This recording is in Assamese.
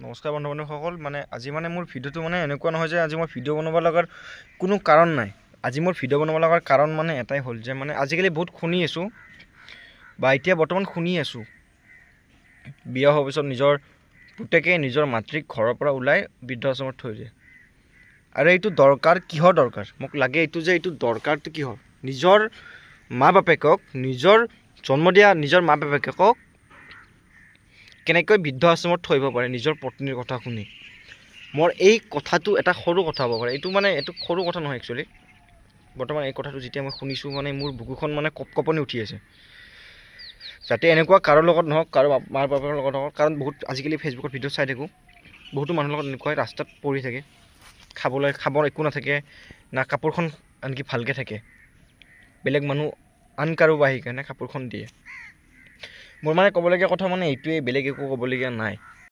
নমস্কাৰ বন্ধু বান্ধৱীসকল, আজি মোৰ ভিডিঅ'টো এনেকুৱা নহয় যে আজি মই ভিডিঅ' বনাব লগাৰ কোনো কাৰণ নাই। আজি মোৰ ভিডিঅ' বনাব লগাৰ কাৰণ এটাই হ'ল যে আজিকালি বহুত শুনি আছোঁ বা এতিয়া বৰ্তমান শুনি আছোঁ, বিয়া হোৱাৰ পিছত নিজৰ পুতেকে নিজৰ মাতৃক ঘৰৰ পৰা ওলাই বৃদ্ধাশ্ৰমত থৈ দিয়ে। আৰু এইটো দৰকাৰ, কিহৰ দৰকাৰ? মোক লাগে এইটো দৰকাৰটো কিহৰ? নিজৰ মা বাপেকক, নিজৰ জন্ম দিয়া নিজৰ মা বাপেকক কেনেকৈ বৃদ্ধাশ্ৰমত থৈ আহিব পাৰে নিজৰ পত্নীৰ কথা শুনি? মোৰ এই কথাটো এটা সৰু কথা হ'ব পাৰে, এইটো সৰু কথা নহয় একচুৱেলি। বৰ্তমান এই কথাটো যেতিয়া মই শুনিছোঁ মোৰ বুকুখন কঁপনি উঠি আছে। যাতে এনেকুৱা কাৰো লগত নহওক, কাৰো মা বাপেকৰ লগত নহওক। কাৰণ বহুত আজিকালি ফেচবুকত ভিডিঅ' চাই থাকোঁ, বহুতো মানুহৰ লগত এনেকুৱাই ৰাস্তাত পৰি থাকে, খাব একো নাথাকে, না কাপোৰখন আনকি ভালকৈ থাকে, বেলেগ মানুহ আন কাৰোবাৰ আহি কাৰণে কাপোৰখন দিয়ে। মোৰ ক'বলগীয়া কথা এইটোৱেই, বেলেগ একো ক'বলগীয়া নাই।